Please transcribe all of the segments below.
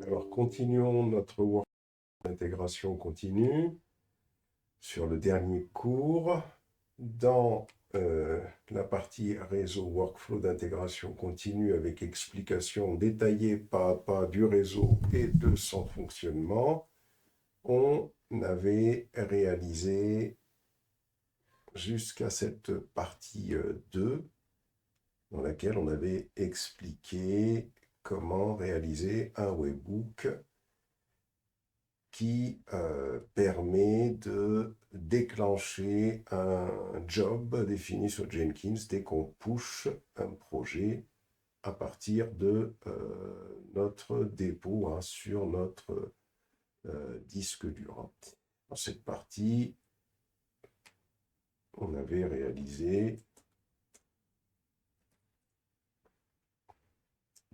Alors, continuons notre workflow d'intégration continue sur le dernier cours. Dans la partie réseau workflow d'intégration continue avec explication détaillée pas à pas du réseau et de son fonctionnement, on avait réalisé jusqu'à cette partie 2 dans laquelle on avait expliqué comment réaliser un webhook qui permet de déclencher un job défini sur Jenkins dès qu'on push un projet à partir de notre dépôt sur notre disque dur. Dans cette partie, on avait réalisé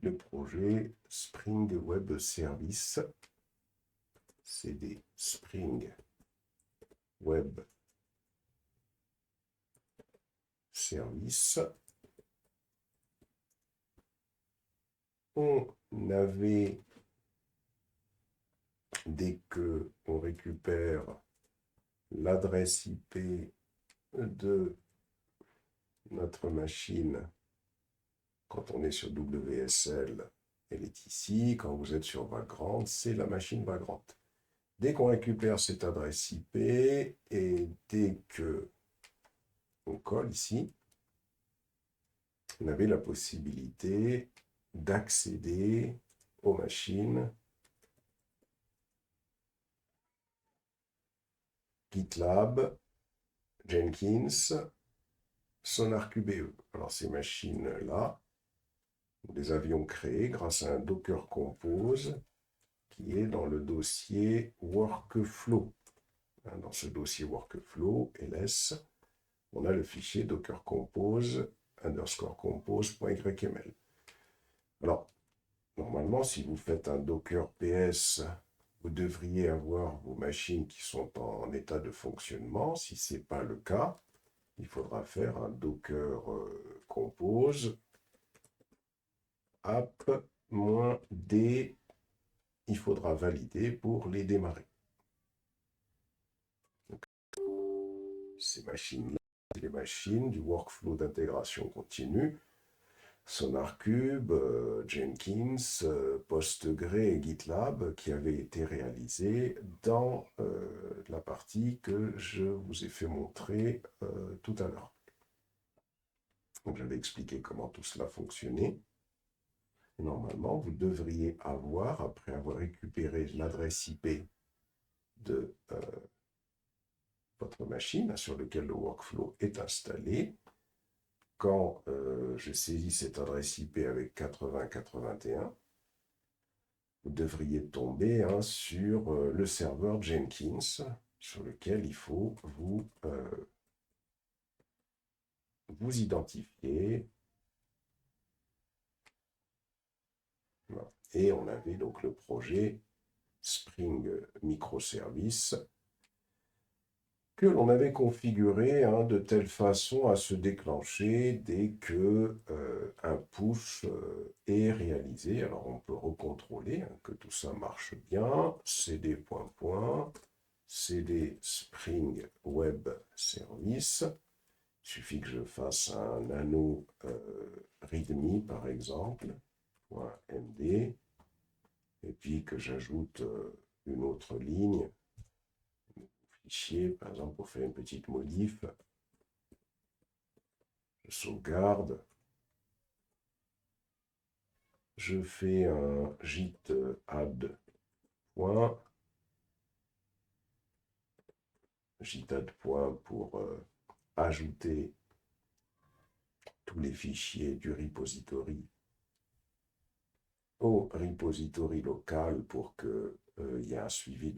le projet Spring Web Service. C'est des Spring Web Service. On avait, dès qu'on récupère l'adresse IP de notre machine, quand on est sur WSL, elle est ici. Quand vous êtes sur Vagrant, c'est la machine Vagrant. Dès qu'on récupère cette adresse IP et dès qu'on colle ici, on avait la possibilité d'accéder aux machines GitLab, Jenkins, SonarQBE. Alors ces machines-là, nous les avions créées grâce à un Docker Compose qui est dans le dossier Workflow. Dans ce dossier Workflow, ls, on a le fichier Docker Compose _compose.yml. Alors, normalement, si vous faites un Docker PS, vous devriez avoir vos machines qui sont en état de fonctionnement. Si ce n'est pas le cas, il faudra faire un Docker Compose app-d. Il faudra valider pour les démarrer. Donc, ces machines-là, c'est les machines du workflow d'intégration continue. SonarCube, Jenkins, Postgre et GitLab qui avaient été réalisés dans la partie que je vous ai fait montrer tout à l'heure. Donc j'avais expliqué comment tout cela fonctionnait. Et normalement, vous devriez avoir, après avoir récupéré l'adresse IP de votre machine sur laquelle le workflow est installé, quand je saisis cette adresse IP avec 8081, vous devriez tomber sur le serveur Jenkins, sur lequel il faut vous identifier. Voilà. Et on avait donc le projet Spring Microservice que l'on avait configuré de telle façon à se déclencher dès que un push est réalisé. Alors on peut recontrôler que tout ça marche bien. cd ... cd Spring Web Service. Il suffit que je fasse un nano readme par exemple, .md, et puis que j'ajoute une autre ligne, fichier, par exemple, pour faire une petite modif. Je sauvegarde. Je fais un git add point. Git add point pour ajouter tous les fichiers du repository au repository local pour qu'il y ait un suivi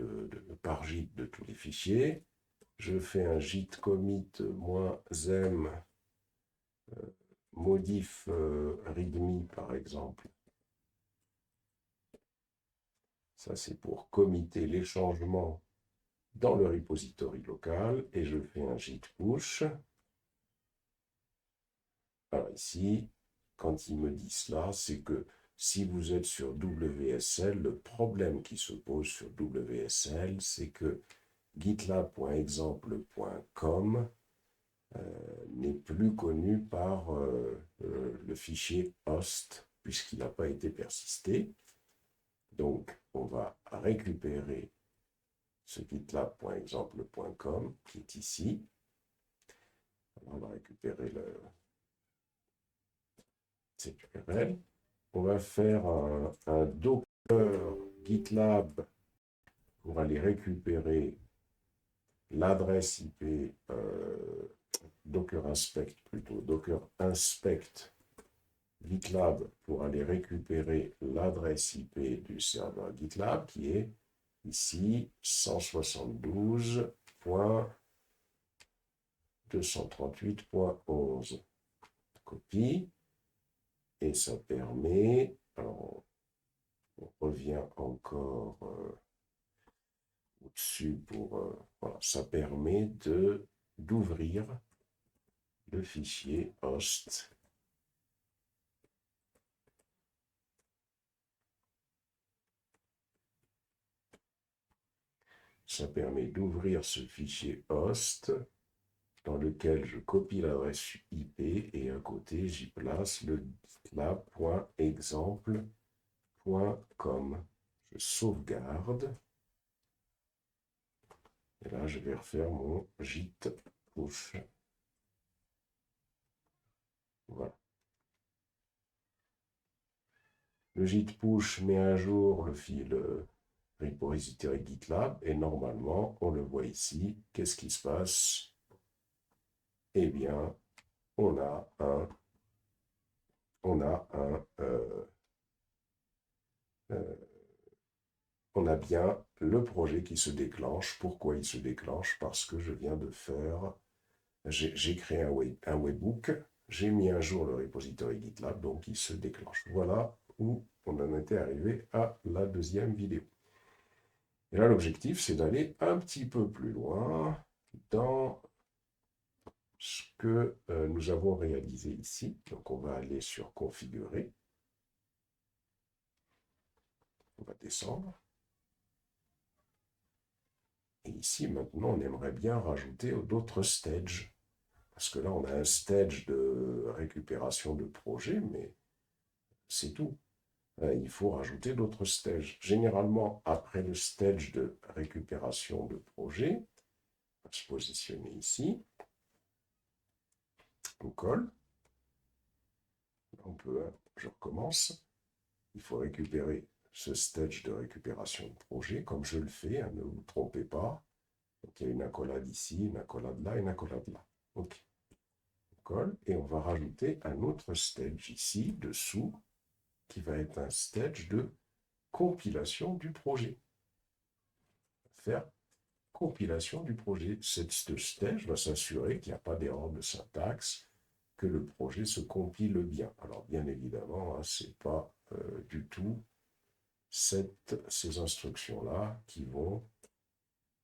par git de tous les fichiers. Je fais un git commit -m modif readme par exemple. Ça c'est pour committer les changements dans le repository local et je fais un git push. Alors ici, quand il me dit cela, c'est que Si vous êtes sur WSL, le problème qui se pose sur WSL, c'est que gitlab.exemple.com n'est plus connu par le fichier host, puisqu'il n'a pas été persisté. Donc, on va récupérer ce gitlab.exemple.com qui est ici. On va récupérer cette URL. On va faire un Docker GitLab pour aller récupérer l'adresse IP Docker inspect plutôt, Docker inspect GitLab pour aller récupérer l'adresse IP du serveur GitLab qui est ici 172.238.11. Copie. Et ça permet, alors on revient encore au-dessus pour, voilà, ça permet d'ouvrir le fichier host. Ça permet d'ouvrir ce fichier host dans lequel je copie l'adresse IP et à côté j'y place le gitlab.exemple.com. Je sauvegarde. Et là, je vais refaire mon git push. Voilà. Le git push met à jour le fil repository GitLab et normalement, on le voit ici. Qu'est-ce qui se passe? Eh bien, on a bien le projet qui se déclenche. Pourquoi il se déclenche? Parce que je viens de faire, j'ai créé un webhook, j'ai mis à jour le repository GitLab, donc il se déclenche. Voilà où on en était arrivé à la deuxième vidéo. Et là, l'objectif, c'est d'aller un petit peu plus loin dans ce que nous avons réalisé ici. Donc, on va aller sur Configurer. On va descendre. Et ici, maintenant, on aimerait bien rajouter d'autres stages. Parce que là, on a un stage de récupération de projet, mais c'est tout. Il faut rajouter d'autres stages. Généralement, après le stage de récupération de projet, on va se positionner ici. On colle. Je recommence. Il faut récupérer ce stage de récupération de projet, comme je le fais, hein, ne vous trompez pas. Donc, il y a une accolade ici, une accolade là, une accolade là. OK. On colle et on va rajouter un autre stage ici, dessous, qui va être un stage de compilation du projet. Faire compilation du projet. Cette stage va s'assurer qu'il n'y a pas d'erreur de syntaxe, que le projet se compile bien. Alors, bien évidemment, hein, ce n'est pas du tout ces instructions-là qui vont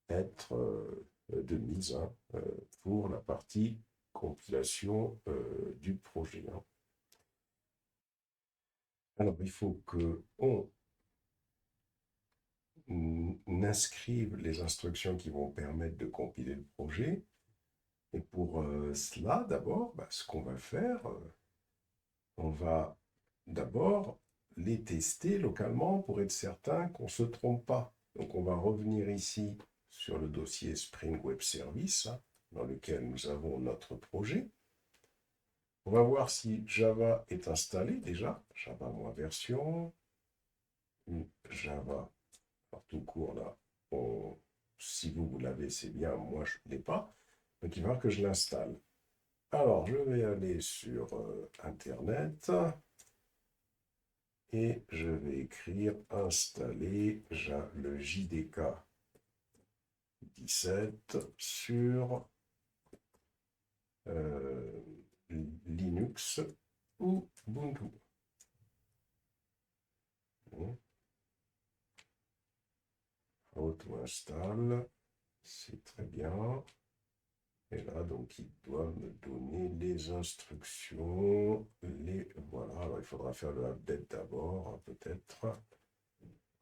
être de mise pour la partie compilation du projet. Hein. Alors, il faut qu'on inscrive les instructions qui vont permettre de compiler le projet. Et pour cela, d'abord, ce qu'on va faire, on va d'abord les tester localement pour être certain qu'on ne se trompe pas. Donc, on va revenir ici sur le dossier Spring Web Service, hein, dans lequel nous avons notre projet. On va voir si Java est installé déjà. Java version. Java, alors tout court là. Si vous l'avez, c'est bien. Moi, je ne l'ai pas. Donc, il va falloir que je l'installe. Alors, je vais aller sur Internet. Et je vais écrire installer le JDK 17 sur Linux ou Ubuntu. Auto-install, c'est très bien. Et là, donc, il doit me donner les instructions. Voilà, alors il faudra faire le update d'abord, hein, peut-être.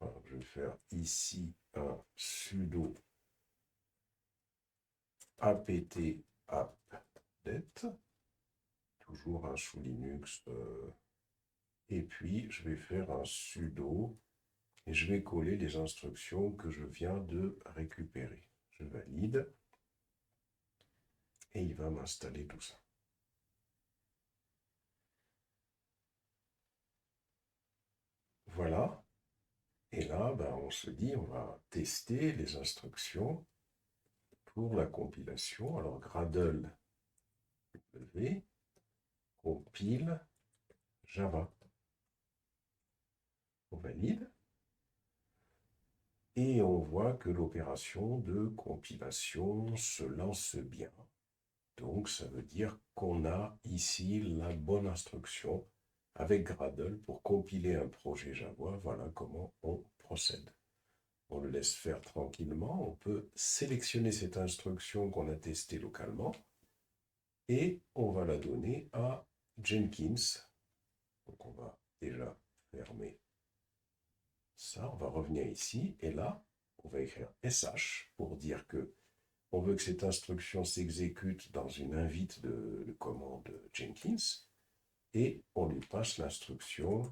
Alors, je vais faire ici un sudo apt update, toujours un sous Linux. Et puis, je vais faire un sudo et je vais coller les instructions que je viens de récupérer. Je valide et il va m'installer tout ça. Voilà. Et là, ben, on se dit, on va tester les instructions pour la compilation. Alors, Gradle W, compile Java. On valide. Et on voit que l'opération de compilation se lance bien. Donc, ça veut dire qu'on a ici la bonne instruction avec Gradle pour compiler un projet Java. Voilà comment on procède. On le laisse faire tranquillement. On peut sélectionner cette instruction qu'on a testée localement et on va la donner à Jenkins. Donc, on va déjà fermer ça. On va revenir ici et là, on va écrire SH pour dire que on veut que cette instruction s'exécute dans une invite de commande Jenkins et on lui passe l'instruction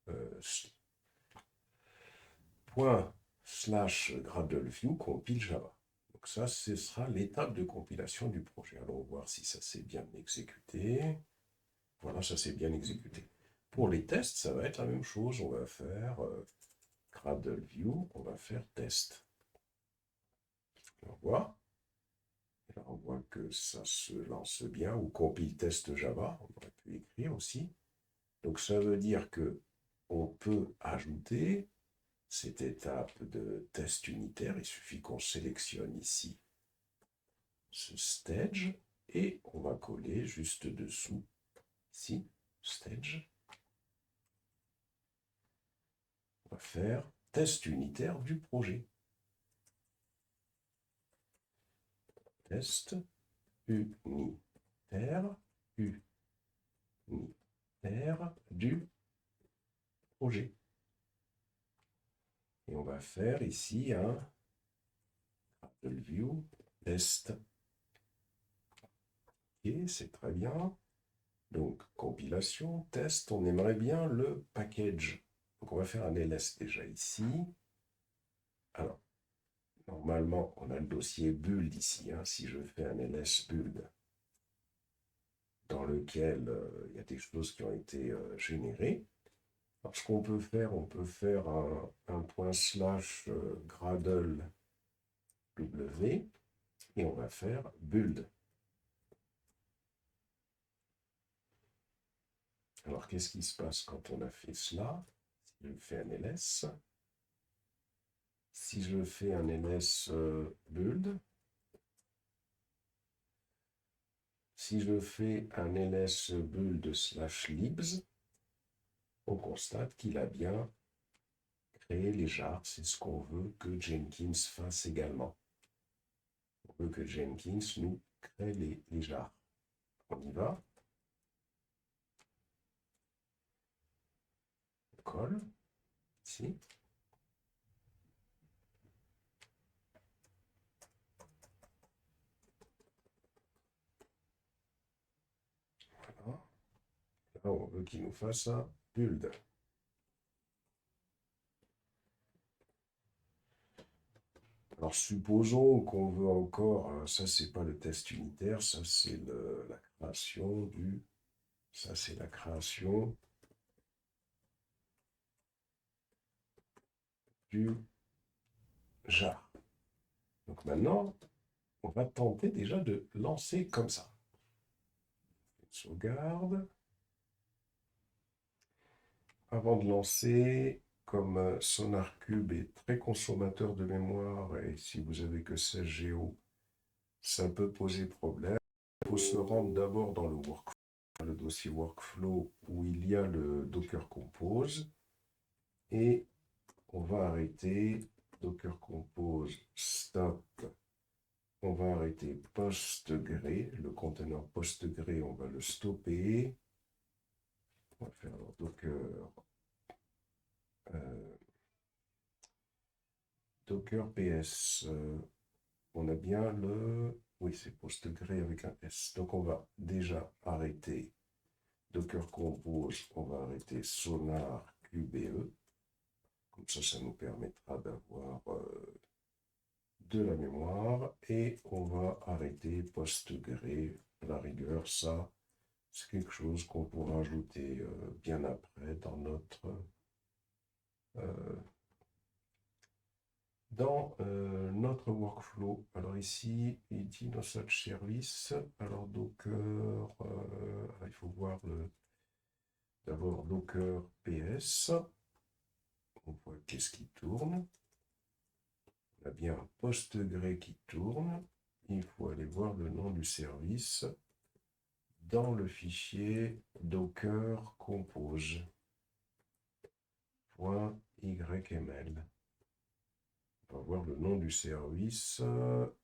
./gradleview compile Java. Donc ça, ce sera l'étape de compilation du projet. Allons voir si ça s'est bien exécuté. Voilà, ça s'est bien exécuté. Pour les tests, ça va être la même chose. On va faire gradleview, on va faire test. On voit. Et là, on voit que ça se lance bien, ou compile test Java, on aurait pu écrire aussi. Donc ça veut dire que on peut ajouter cette étape de test unitaire. Il suffit qu'on sélectionne ici ce stage et on va coller juste dessous, ici, stage. On va faire test unitaire du projet. Test unitaire du projet. Et on va faire ici un view test. Ok, c'est très bien. Donc, compilation, test, on aimerait bien le package. Donc, on va faire un ls déjà ici. Alors, normalement, on a le dossier build ici. Hein, si je fais un ls build dans lequel il y a des choses qui ont été générées. Alors, ce qu'on peut faire, on peut faire un point slash gradle w et on va faire build. Alors, qu'est-ce qui se passe quand on a fait cela? Si je fais un ls, si je fais un ls build, si je fais un ls build slash libs, on constate qu'il a bien créé les jars. C'est ce qu'on veut que Jenkins fasse également. On veut que Jenkins nous crée les jars. On y va. On colle. Ici. Voilà. Là, on veut qu'il nous fasse un build. Alors, supposons qu'on veut encore, ça c'est pas le test unitaire, ça c'est la création du, ça c'est la création du jar. Donc maintenant, on va tenter déjà de lancer comme ça. Sauvegarde. Avant de lancer, comme SonarCube est très consommateur de mémoire, et si vous avez que 16 Go, ça peut poser problème. Il faut se rendre d'abord dans le workflow, le dossier workflow où il y a le Docker Compose, et on va arrêter Docker Compose stop on va arrêter PostgRE, le conteneur PostgRE, on va le stopper. On va faire alors Docker PS. On a bien le... Oui, c'est PostgRE avec un S. Donc on va déjà arrêter Docker Compose, on va arrêter Sonar QBE. Comme ça nous permettra d'avoir de la mémoire. Et on va arrêter PostgRE. À la rigueur, ça, c'est quelque chose qu'on pourra ajouter bien après dans notre workflow. Alors ici, il dit no such service. Alors Docker, il faut voir d'abord Docker PS. On voit qu'est-ce qui tourne. On a bien un PostgRE qui tourne. Il faut aller voir le nom du service dans le fichier Docker Compose. .yml. On va voir le nom du service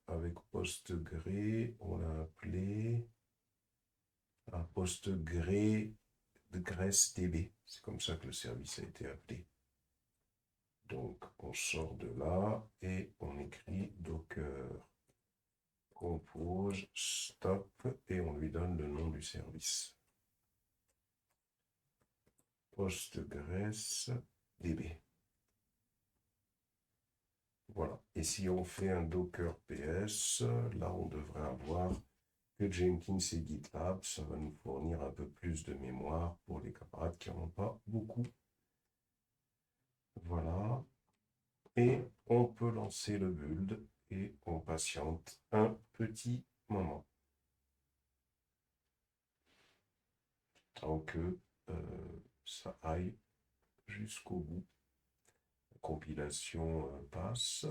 avec PostgRE, on l'a appelé un PostgRE de GressDB. C'est comme ça que le service a été appelé. Donc on sort de là et on écrit Docker Compose stop et on lui donne le nom du service. PostgresDB. Voilà. Et si on fait un Docker PS, là, on devrait avoir que Jenkins et GitLab. Ça va nous fournir un peu plus de mémoire pour les camarades qui n'en ont pas beaucoup. Voilà. Et on peut lancer le build et on patiente un petit moment. Tant que ça aille jusqu'au bout. La compilation passe.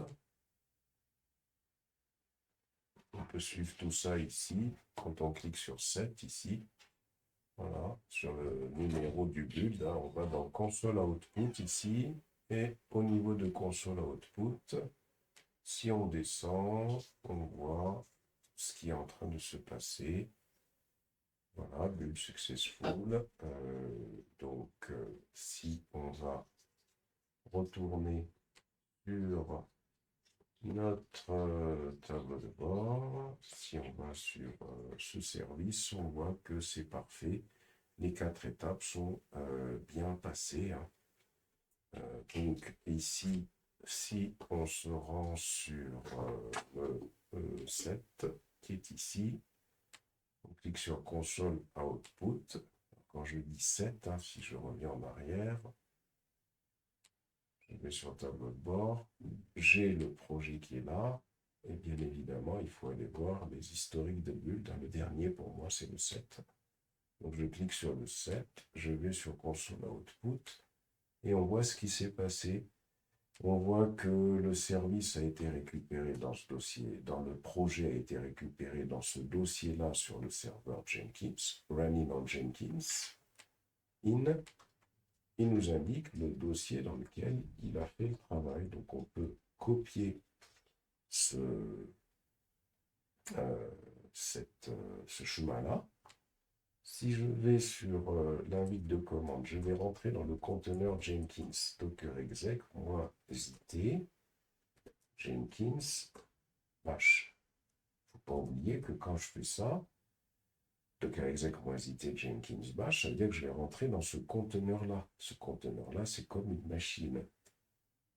On peut suivre tout ça ici, quand on clique sur 7 ici. Voilà, sur le numéro du build, hein, on va dans console output ici. Et au niveau de console output, si on descend, on voit ce qui est en train de se passer. Voilà, build successful. Si on va retourner sur notre tableau de bord, si on va sur ce service, on voit que c'est parfait. Les 4 étapes sont bien passées. Hein. Donc ici, si on se rend sur le 7 qui est ici, on clique sur console output. Quand je dis 7, hein, si je reviens en arrière, je vais sur le tableau de bord, j'ai le projet qui est là, et bien évidemment, il faut aller voir les historiques de build. Le dernier, pour moi, c'est le 7. Donc, je clique sur le 7, je vais sur console output, et on voit ce qui s'est passé. On voit que le service a été récupéré dans ce dossier, dans le projet a été récupéré dans ce dossier-là sur le serveur Jenkins, running on Jenkins, in. Il nous indique le dossier dans lequel il a fait le travail. Donc on peut copier ce chemin-là. Si je vais sur l'invite de commande, je vais rentrer dans le conteneur Jenkins docker exec -it Jenkins bash. Il ne faut pas oublier que quand je fais ça, docker exec -it Jenkins bash, ça veut dire que je vais rentrer dans ce conteneur-là. Ce conteneur-là, c'est comme une machine.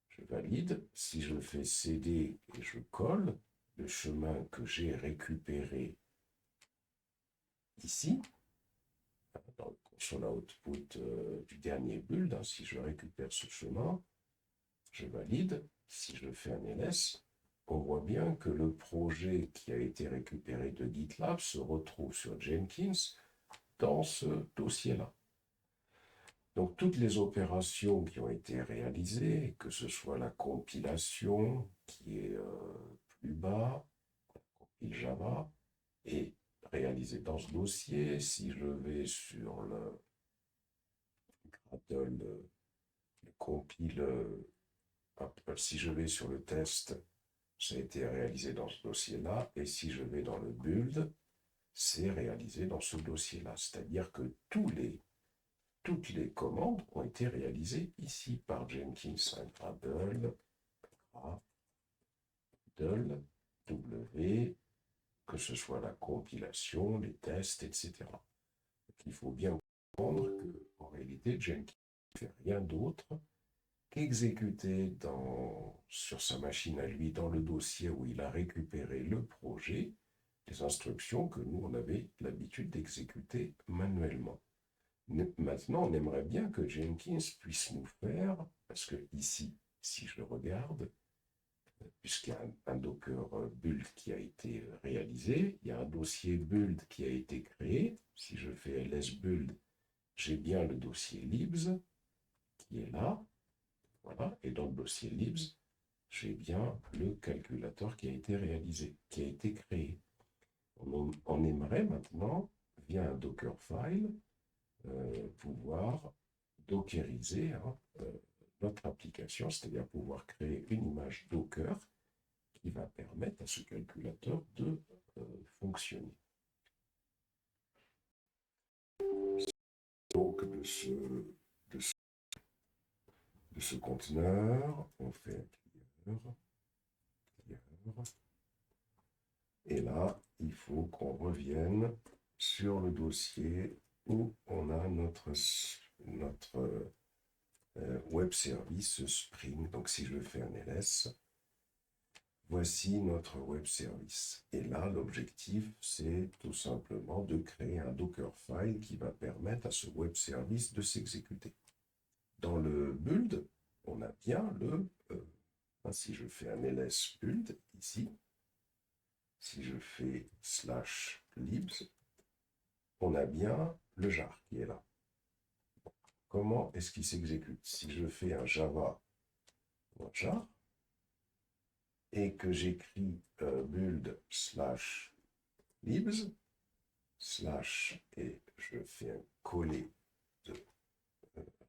Je valide. Si je fais cd et je colle le chemin que j'ai récupéré ici, dans le console output du dernier build, hein, si je récupère ce chemin, je valide. Si je fais un ls, on voit bien que le projet qui a été récupéré de GitLab se retrouve sur Jenkins dans ce dossier-là. Donc toutes les opérations qui ont été réalisées, que ce soit la compilation qui est plus bas, compile Java, est réalisée dans ce dossier. Si je vais sur le Gradle, le compile, si je vais sur le test ça a été réalisé dans ce dossier-là, et si je vais dans le build, c'est réalisé dans ce dossier-là. C'est-à-dire que toutes les commandes ont été réalisées ici par Jenkins Gradle, W, que ce soit la compilation, les tests, etc. Donc, il faut bien comprendre qu'en réalité, Jenkins ne fait rien d'autre qu'exécuter sur sa machine à lui, dans le dossier où il a récupéré le projet, les instructions que nous, on avait l'habitude d'exécuter manuellement. Maintenant, on aimerait bien que Jenkins puisse nous faire, parce que ici, si je regarde, puisqu'il y a un Docker build qui a été réalisé, il y a un dossier build qui a été créé. Si je fais ls build, j'ai bien le dossier libs qui est là. Voilà. Et dans le dossier libs, j'ai bien le calculateur qui a été réalisé, qui a été créé. On aimerait maintenant, via un Dockerfile, pouvoir dockeriser notre application, c'est-à-dire pouvoir créer une image Docker qui va permettre à ce calculateur de fonctionner. Donc de ce conteneur, on fait un clear. Et là, il faut qu'on revienne sur le dossier où on a notre web service Spring. Donc si je fais un ls, voici notre web service. Et là, l'objectif, c'est tout simplement de créer un Dockerfile qui va permettre à ce web service de s'exécuter. Dans le build, on a bien si je fais un ls build ici, si je fais /libs, on a bien le jar qui est là. Comment est-ce qu'il s'exécute? Si je fais un java jar et que j'écris build /libs, et je fais un coller de...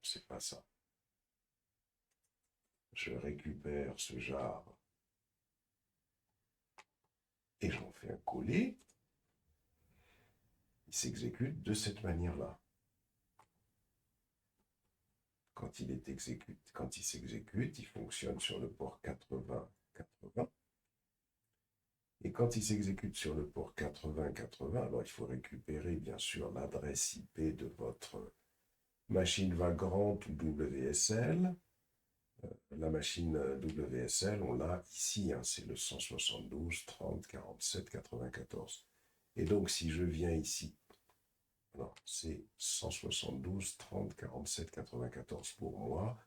c'est pas ça. Je récupère ce jar et j'en fais un coller. Il s'exécute de cette manière-là. Quand il s'exécute, il fonctionne sur le port 80-80. Et quand il s'exécute sur le port 80-80, alors il faut récupérer bien sûr l'adresse IP de votre machine vagrante ou WSL. La machine WSL, on l'a ici, c'est le 172 30 47 94. Et donc si je viens ici, alors c'est 172 30 47 94 pour moi,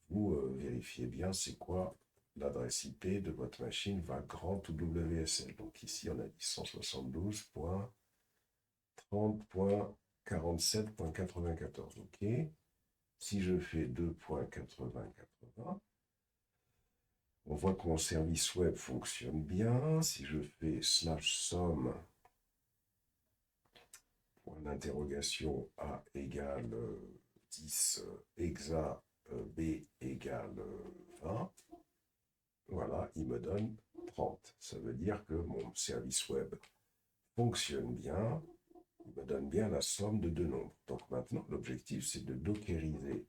vous vérifiez bien c'est quoi l'adresse IP de votre machine vagrante ou WSL. Donc ici on a dit 172.30.47.94. OK. Si je fais 2.80.80, on voit que mon service web fonctionne bien. Si je fais /sum, point d'interrogation, A égale 10, hexa, B égale 20, voilà, il me donne 30. Ça veut dire que mon service web fonctionne bien, il me donne bien la somme de deux nombres. Donc maintenant, l'objectif, c'est de dockeriser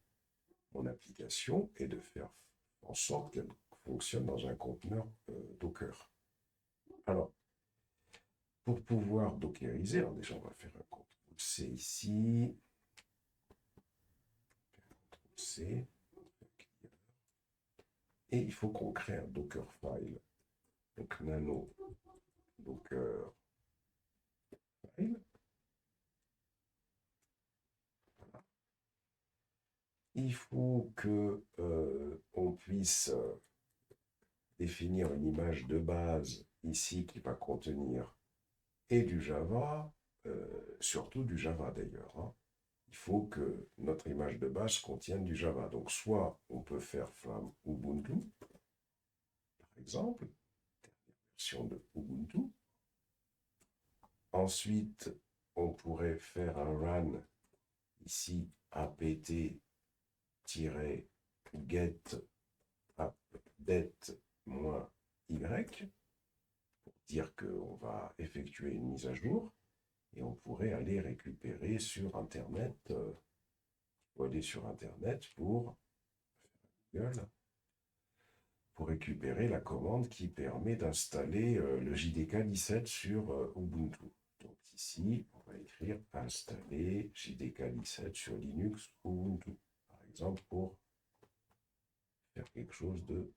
mon application et de faire en sorte qu'elle fonctionne dans un conteneur Docker. Alors, pour pouvoir dockeriser, alors déjà, on va faire un CTRL-C ici, CTRL-C, et il faut qu'on crée un Dockerfile. Donc, nano Dockerfile. Voilà. Il faut que on puisse définir une image de base ici qui va contenir et du Java, surtout du Java d'ailleurs. Il faut que notre image de base contienne du Java. Donc soit on peut faire flam Ubuntu, par exemple, version de Ubuntu. Ensuite, on pourrait faire un run ici apt-get update-. Y, pour dire qu'on va effectuer une mise à jour, et on pourrait aller récupérer sur Internet, ou aller sur Internet Google, pour récupérer la commande qui permet d'installer le JDK 17 sur Ubuntu. Donc ici, on va écrire installer JDK 17 sur Linux Ubuntu, par exemple, pour faire quelque chose de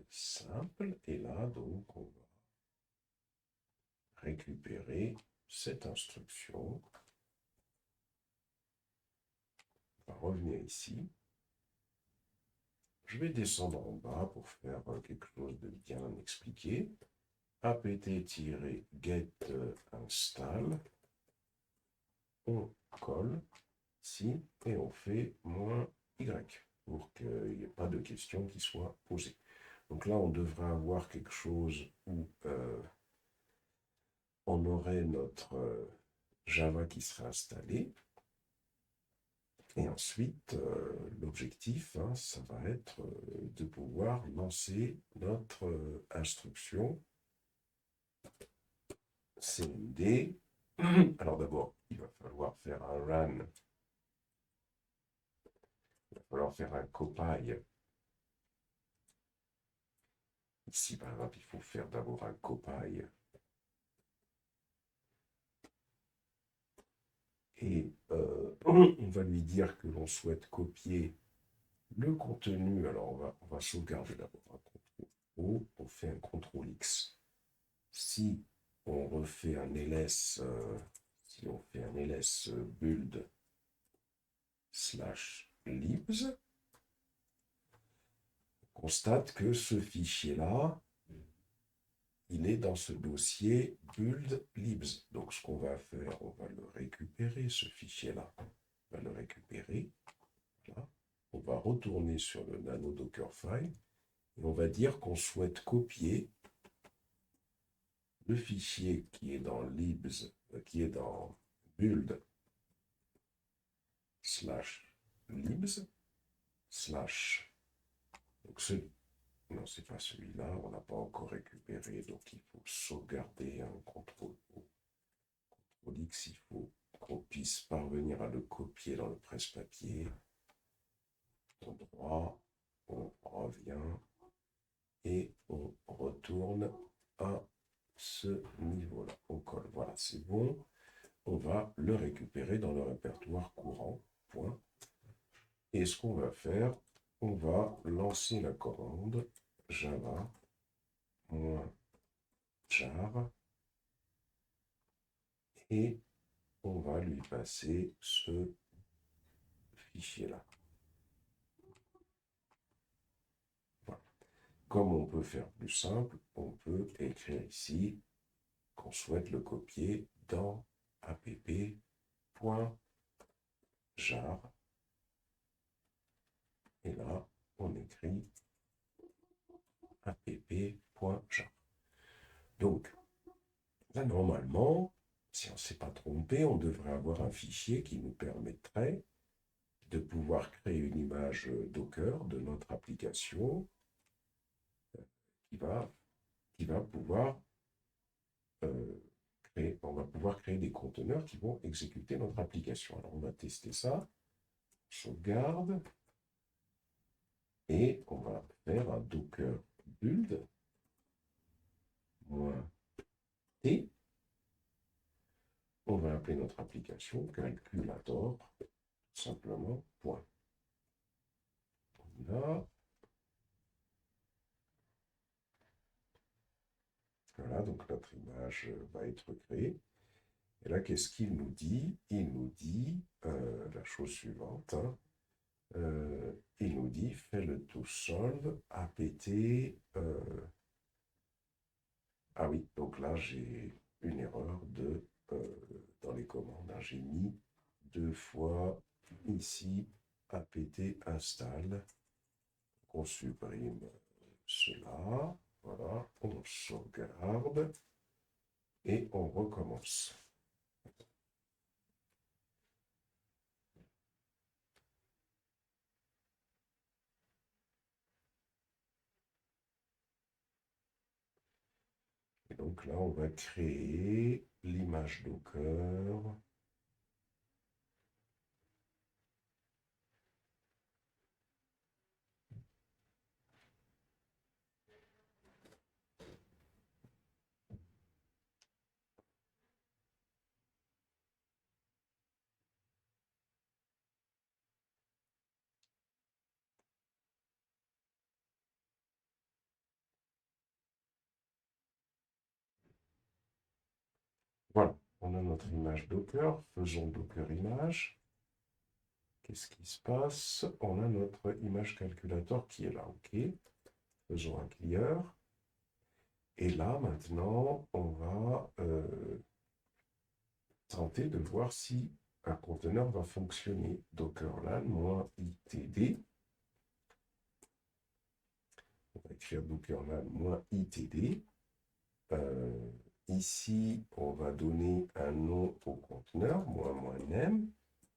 simple. Et là, donc, on va récupérer cette instruction. On va revenir ici. Je vais descendre en bas pour faire quelque chose de bien expliqué. apt-get install. On colle ici et on fait -y pour qu'il n'y ait pas de questions qui soient posées. Donc là, on devrait avoir quelque chose où on aurait notre Java qui serait installé. Et ensuite, l'objectif, ça va être de pouvoir lancer notre instruction cmd. Alors d'abord, il va falloir faire un run. Il va falloir faire un compile. Ici, par exemple, il faut faire d'abord un compile. Et on va lui dire que l'on souhaite copier le contenu. Alors, on va sauvegarder d'abord un CTRL-O, on fait un CTRL-X. Si on refait un ls, si on fait un ls build /libs, on constate que ce fichier-là, il est dans ce dossier build libs. Donc, ce qu'on va faire, on va le récupérer, ce fichier-là. On va le récupérer. Là. On va retourner sur le nano Dockerfile et on va dire qu'on souhaite copier le fichier qui est dans libs, qui est dans build /libs donc non, c'est pas celui-là, on n'a pas encore récupéré, donc il faut sauvegarder un CTRL-O, CTRL-X, il faut qu'on puisse parvenir à le copier dans le presse-papier. Droit, on revient et on retourne à ce niveau-là. On colle, voilà, c'est bon. On va le récupérer dans le répertoire courant, point. Et ce qu'on va faire, on va lancer la commande java -jar et on va lui passer ce fichier-là. Voilà. Comme on peut faire plus simple, on peut écrire ici qu'on souhaite le copier dans app.jar. Et là, on écrit app.jar. Donc, là, normalement, si on ne s'est pas trompé, on devrait avoir un fichier qui nous permettrait de pouvoir créer une image Docker de notre application qui va pouvoir on va pouvoir créer des conteneurs qui vont exécuter notre application. Alors, on va tester ça. Sauvegarde. Et on va faire un docker build -t. On va appeler notre application calculator, simplement, point. Là. Voilà, donc notre image va être créée. Et là, qu'est-ce qu'il nous dit? Il nous dit la chose suivante. Il nous dit fail to solve apt. Ah oui, donc là, j'ai une erreur dans les commandes. J'ai mis 2 fois ici apt install. On supprime cela. Voilà, on sauvegarde et on recommence. Donc là, on va créer l'image Docker. Voilà, on a notre image Docker. Faisons Docker image. Qu'est-ce qui se passe? On a notre image calculator qui est là, ok. Faisons un clear. Et là, maintenant, on va tenter de voir si un conteneur va fonctionner. Dockerlan-itd. On va écrire Dockerlan-itd. Ici, on va donner un nom au conteneur, -name.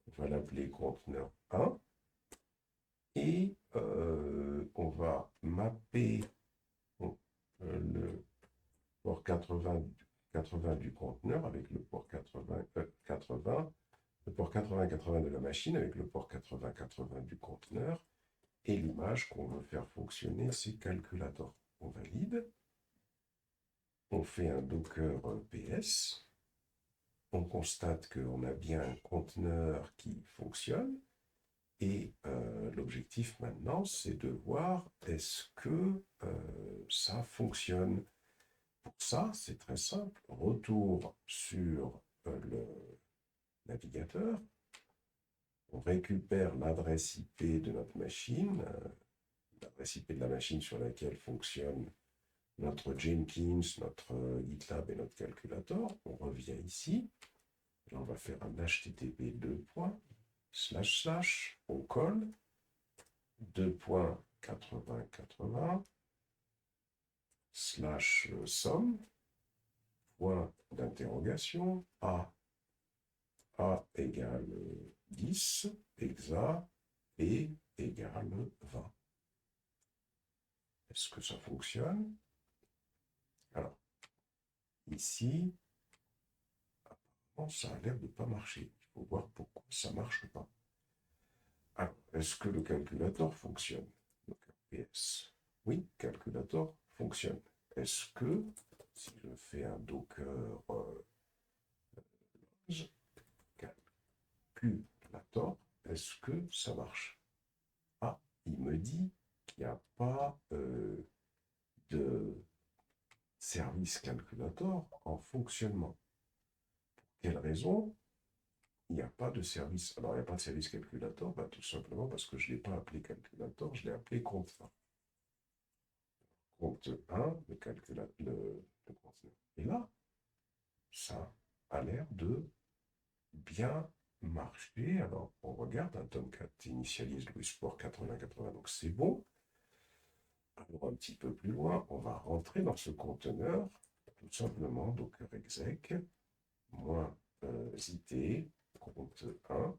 On va l'appeler conteneur 1. Et on va mapper le port 80 du conteneur avec le port 80, le port 80 de la machine avec le port 80 du conteneur. Et l'image qu'on veut faire fonctionner, c'est calculator. On valide. On fait un Docker PS. On constate qu'on a bien un conteneur qui fonctionne. Et l'objectif maintenant, c'est de voir est-ce que ça fonctionne. Pour ça, c'est très simple. Retour sur le navigateur. On récupère l'adresse IP de notre machine, l'adresse IP de la machine sur laquelle fonctionne notre Jenkins, notre GitLab et notre calculator. On revient ici. Là, on va faire un HTTP : on colle 2.8080 /somme point d'interrogation A égale 10 hexa B égale 20. Est-ce que ça fonctionne? Alors, ici, apparemment, ça a l'air de ne pas marcher. Il faut voir pourquoi ça ne marche pas. Alors, est-ce que le calculator fonctionne? Docker PS. Oui, calculator fonctionne. Est-ce que, si je fais un Docker calculator, est-ce que ça marche? Ah, il me dit qu'il n'y a pas de service calculator en fonctionnement. Pour quelle raison il n'y a pas de service? Alors, il n'y a pas de service calculator, tout simplement parce que je ne l'ai pas appelé calculator, je l'ai appelé compte 1. Compte 1, le conteneur. Et là, ça a l'air de bien marcher. Alors, on regarde, un Tomcat initialise Louis Sport 8080, donc c'est bon. Alors, un petit peu plus loin, on va rentrer dans ce conteneur, tout simplement, docker exec, -it, compte 1.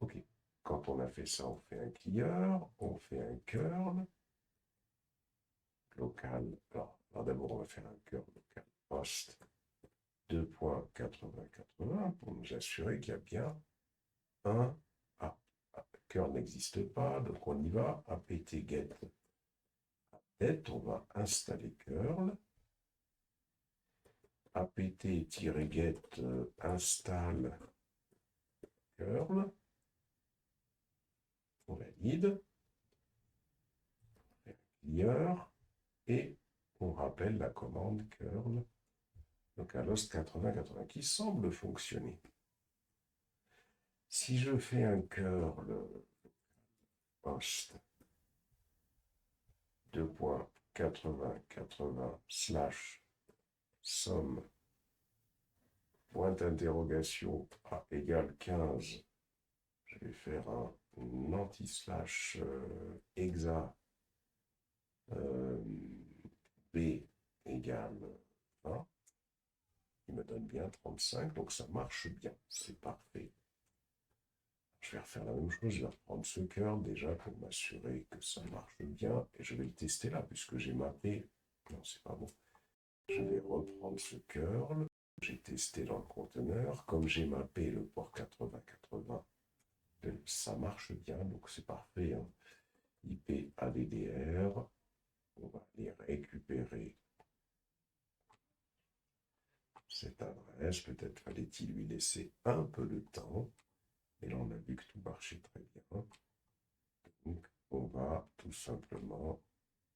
OK. Quand on a fait ça, on fait un clear, on fait un curl, local. Alors d'abord, on va faire un curl local host 2.8080 pour nous assurer qu'il y a bien un. Ah, curl n'existe pas, donc on y va. apt get tête, on va installer curl. apt-get install curl. On valide. Clear. Et on rappelle la commande curl localhost 8080 qui semble fonctionner. Si je fais un curl host 2.8080 /somme point d'interrogation A égale 15, je vais faire un anti-slash hexa B égale 20. Il me donne bien 35, donc ça marche bien, c'est parfait. Je vais refaire la même chose, je vais reprendre ce curl déjà pour m'assurer que ça marche bien. Et je vais le tester là, puisque j'ai mappé. Non, c'est pas bon. Je vais reprendre ce curl. J'ai testé dans le conteneur. Comme j'ai mappé le port 80-80, ça marche bien, donc c'est parfait. Hein. IP ADDR. On va aller récupérer cette adresse. Peut-être fallait-il lui laisser un peu de temps. Et là, on a vu que tout marchait très bien. Donc, on va tout simplement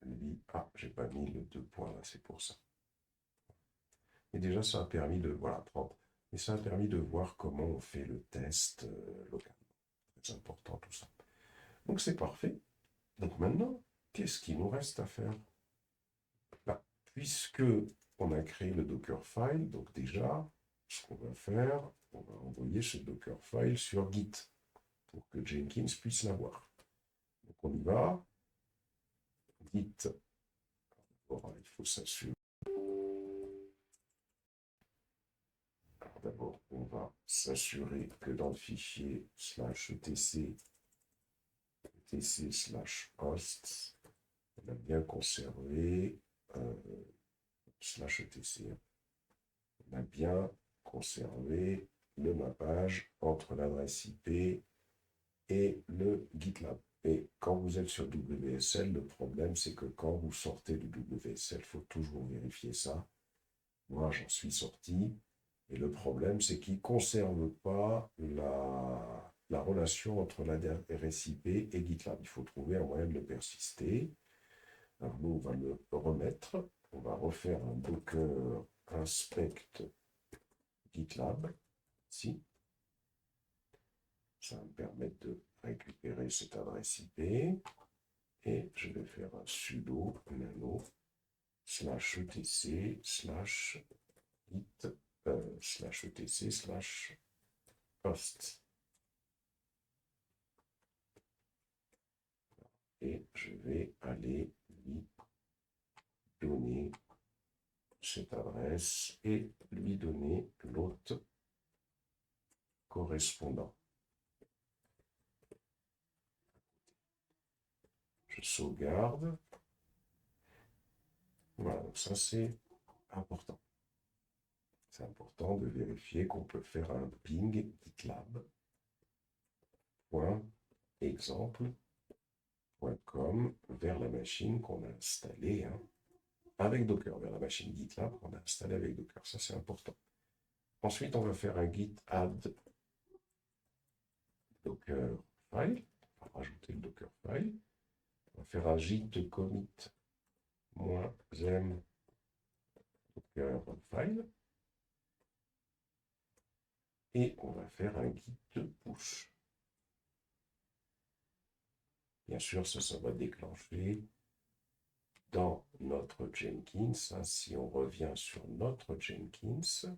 lui... Ah, j'ai pas mis le 2 points là, c'est pour ça. Et déjà, ça a permis de... Voilà, 30. Et ça a permis de voir comment on fait le test localement. Très important tout ça. Donc, c'est parfait. Donc maintenant, qu'est-ce qu'il nous reste à faire? Bah, puisque on a créé le Dockerfile, donc déjà, ce qu'on va faire, on va envoyer ce Dockerfile sur Git pour que Jenkins puisse l'avoir. Donc on y va. Git. Alors, il faut s'assurer. D'abord, on va s'assurer que dans le fichier /etc /hosts, on a bien conservé /etc. On a bien conservé le mappage entre l'adresse IP et le GitLab. Et quand vous êtes sur WSL, le problème, c'est que quand vous sortez du WSL, il faut toujours vérifier ça. Moi, j'en suis sorti. Et le problème, c'est qu'il ne conserve pas la relation entre l'adresse IP et GitLab. Il faut trouver un moyen de le persister. Alors nous, on va le remettre. On va refaire un docker inspect GitLab. Ici. Ça va me permettre de récupérer cette adresse IP. Et je vais faire un sudo nano /etc /git /etc /host. Et je vais aller lui donner cette adresse et lui donner l'autre correspondant. Je sauvegarde. Voilà, donc ça c'est important. C'est important de vérifier qu'on peut faire un ping gitlab.exemple.com vers la machine qu'on a installée avec Docker, vers la machine GitLab qu'on a installée avec Docker. Ça c'est important. Ensuite, on va faire un git add Docker file. On va rajouter le Docker file. On va faire un git commit -m Docker file. Et on va faire un git push. Bien sûr, ça va déclencher dans notre Jenkins. Si on revient sur notre Jenkins,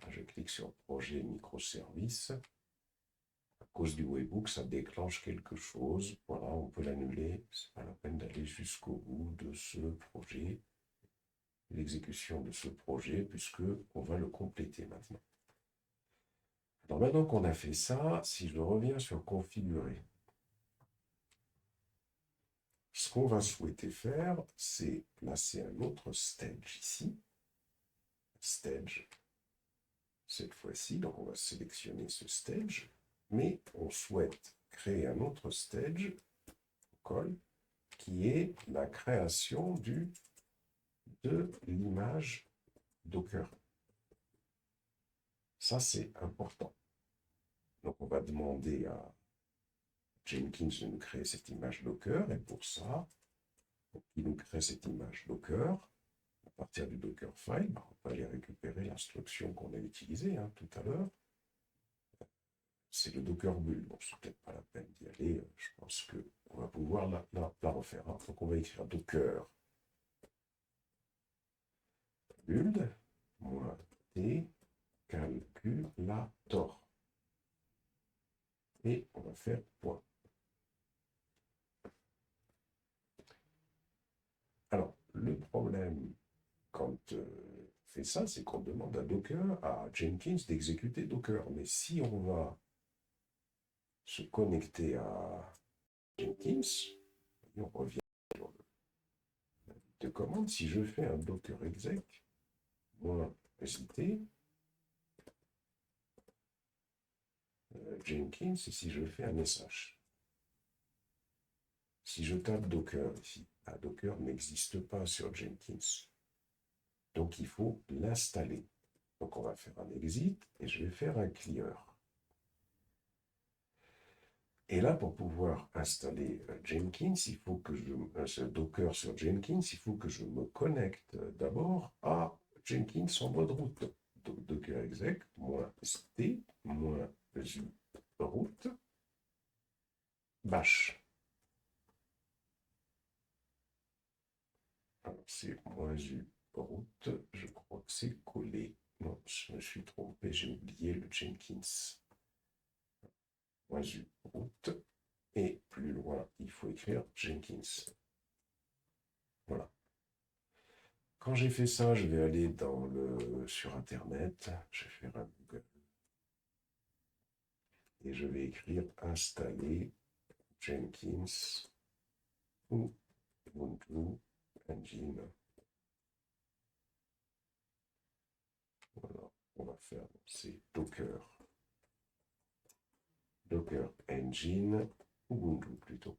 je clique sur projet microservice. À cause du webhook, ça déclenche quelque chose. Voilà, on peut l'annuler. C'est pas la peine d'aller jusqu'au bout de ce projet, l'exécution de ce projet, puisque on va le compléter maintenant. Alors maintenant qu'on a fait ça, si je reviens sur configurer, ce qu'on va souhaiter faire, c'est placer un autre stage ici. Stage, cette fois-ci, donc on va sélectionner ce stage, mais on souhaite créer un autre stage, call, qui est la création de l'image Docker. Ça, c'est important. Donc, on va demander à Jenkins de nous créer cette image Docker, et pour ça, il nous crée cette image Docker. À partir du Dockerfile, on va aller récupérer l'instruction qu'on a utilisée tout à l'heure. C'est le Docker build. Bon, c'est peut-être pas la peine d'y aller. Je pense qu'on va pouvoir la refaire. Donc, on va écrire Docker build -t calculator. Et on va faire point. Alors, le problème quand on fait ça, c'est qu'on demande à Docker, à Jenkins d'exécuter Docker. Mais si on va se connecter à Jenkins. Et on revient sur la liste de commandes. Si je fais un docker exec, moins ST, Jenkins, et si je fais un SH. Si je tape Docker ici, Docker n'existe pas sur Jenkins. Donc il faut l'installer. Donc on va faire un exit et je vais faire un clear. Et là, pour pouvoir installer Jenkins, il faut que ce Docker sur Jenkins, il faut que je me connecte d'abord à Jenkins en mode route. Donc docker exec, -st, -u route, bash. Alors c'est -u route, je crois que c'est collé. Non, je me suis trompé, j'ai oublié le Jenkins. -u route, et plus loin, il faut écrire Jenkins. Voilà. Quand j'ai fait ça, je vais aller sur Internet, je vais faire un Google, et je vais écrire installer Jenkins ou Ubuntu Engine. Voilà, on va faire, c'est Docker Engine, Ubuntu plutôt.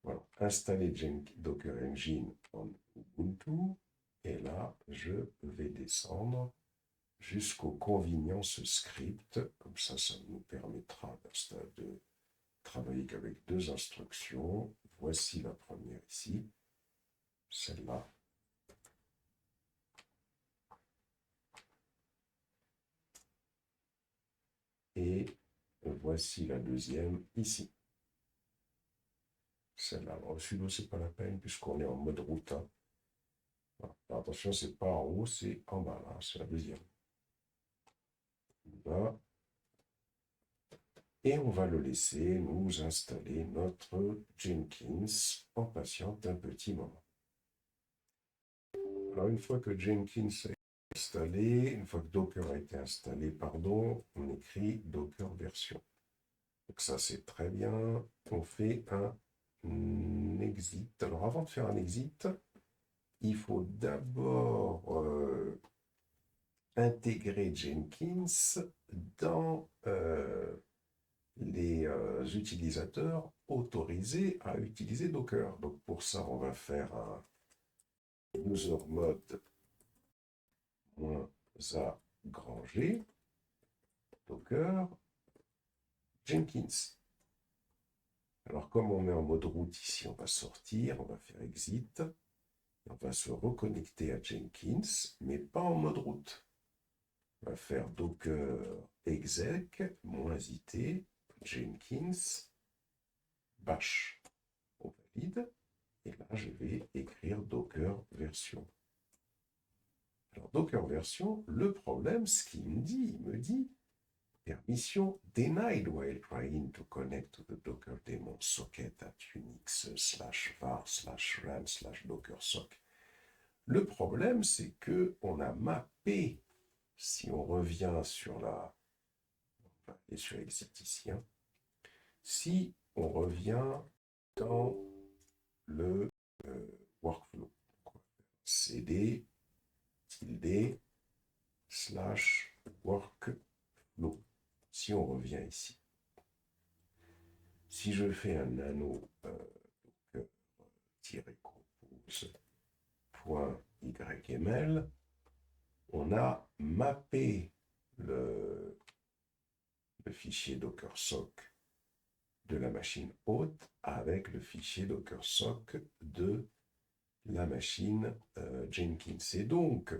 Voilà, installer Docker Engine en Ubuntu, et là, je vais descendre jusqu'au convenience script, comme ça nous permettra de travailler qu'avec deux instructions. Voici la première ici, celle-là. Et voici la deuxième ici. Celle-là, le sudo, c'est pas la peine puisqu'on est en mode route. Voilà. Attention, c'est pas en haut, c'est en bas, là, c'est la deuxième. Là. Et on va le laisser nous installer notre Jenkins en patiente un petit moment. Alors, une fois que Jenkins est installé, une fois que Docker a été installé, pardon, on écrit Docker version. Donc ça, c'est très bien. On fait un exit. Alors, avant de faire un exit, il faut d'abord intégrer Jenkins dans les utilisateurs autorisés à utiliser Docker. Donc pour ça, on va faire un user mode -a grand G Docker Jenkins. Alors comme on est en mode route ici, on va sortir, on va faire exit, on va se reconnecter à Jenkins, mais pas en mode route. On va faire docker exec -it Jenkins bash. On valide. Et là, je vais écrire Docker version. Alors, Docker version, le problème, ce qu'il me dit, il me dit permission denied while trying to connect to the Docker daemon socket at Unix /var/run/dockersock. Le problème, c'est que on a mappé, si on revient sur la... On va aller sur exit ici, hein. Si on revient dans le workflow, cd /workflow. Si on revient ici, si je fais un nano -compose.yml, on a mappé le fichier dockersock de la machine hôte avec le fichier dockersock de la machine Jenkins. Et donc,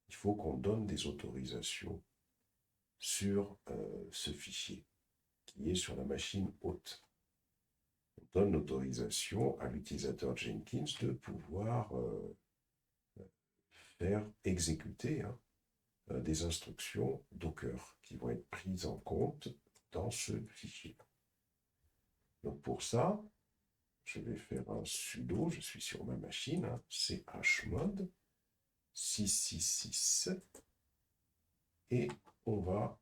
il faut qu'on donne des autorisations sur ce fichier qui est sur la machine hôte. On donne l'autorisation à l'utilisateur Jenkins de pouvoir faire exécuter des instructions Docker qui vont être prises en compte dans ce fichier. Donc pour ça, je vais faire un sudo, je suis sur ma machine, chmod 6667, et on va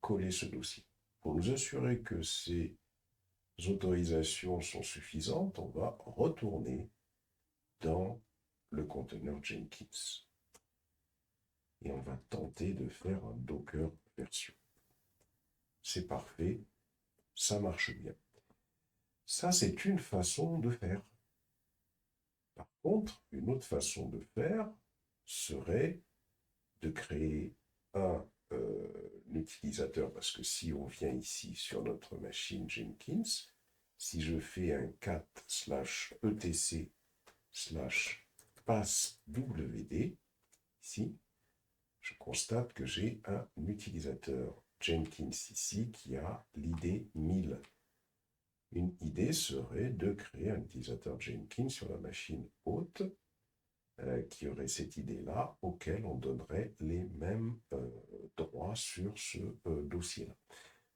coller ce dossier. Pour nous assurer que ces autorisations sont suffisantes, on va retourner dans le conteneur Jenkins. Et on va tenter de faire un Docker version. C'est parfait, ça marche bien. Ça, c'est une façon de faire. Par contre, une autre façon de faire serait de créer un utilisateur, parce que si on vient ici sur notre machine Jenkins, si je fais un cat /etc /passwd, ici, je constate que j'ai un utilisateur Jenkins ici qui a l'ID 1000. Une idée serait de créer un utilisateur Jenkins sur la machine hôte qui aurait cette idée-là, auquel on donnerait les mêmes droits sur ce dossier-là.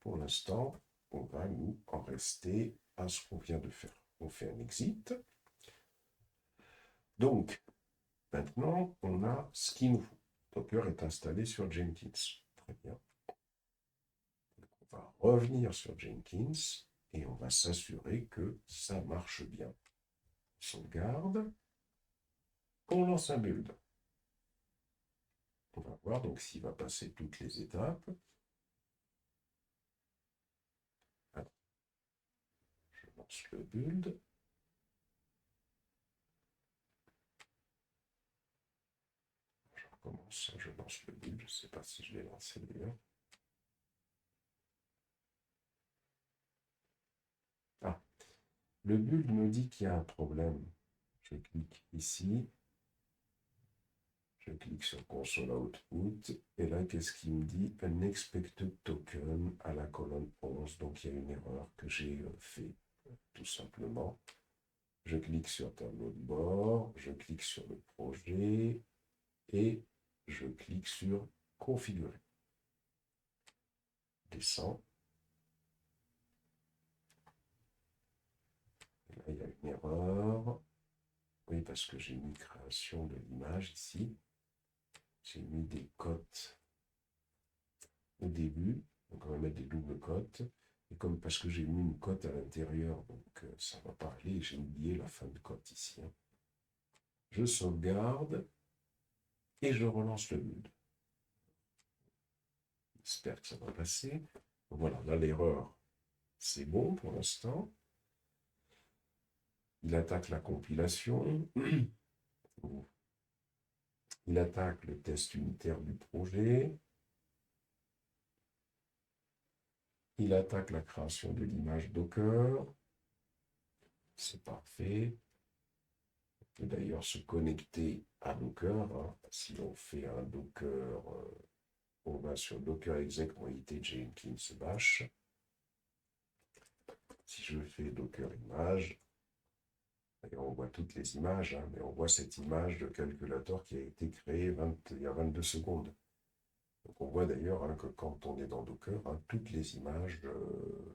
Pour l'instant, on va nous en rester à ce qu'on vient de faire. On fait un exit. Donc, maintenant, on a ce qu'il nous faut. Docker est installé sur Jenkins. Très bien. Donc, on va revenir sur Jenkins et on va s'assurer que ça marche bien. Sauvegarde. On lance un build. On va voir donc s'il va passer toutes les étapes. Alors, je lance le build. Je recommence, je lance le build. Je ne sais pas si je l'ai lancé d'ailleurs. Ah, le build me dit qu'il y a un problème. Je clique ici. Je clique sur console output. Et là, qu'est-ce qu'il me dit? Un expected token à la colonne 11. Donc, il y a une erreur que j'ai fait, tout simplement. Je clique sur tableau de bord. Je clique sur le projet. Et je clique sur configurer. Descends. Et là, il y a une erreur. Oui, parce que j'ai mis création de l'image ici. J'ai mis des cotes au début. Donc, on va mettre des doubles cotes. Et comme parce que j'ai mis une cote à l'intérieur, donc ça ne va pas aller. J'ai oublié la fin de cote ici. Hein. Je sauvegarde et je relance le build. J'espère que ça va passer. Voilà, là, l'erreur, c'est bon pour l'instant. Il attaque la compilation. Il attaque le test unitaire du projet. Il attaque la création de l'image Docker. C'est parfait. On peut d'ailleurs se connecter à Docker. Hein. Si on fait un Docker, on va sur Docker exec.it Jenkins bash. Si je fais Docker image, on voit toutes les images, hein, mais on voit cette image de calculateur qui a été créée il y a 22 secondes. Donc on voit d'ailleurs hein, que quand on est dans Docker, hein, toutes les images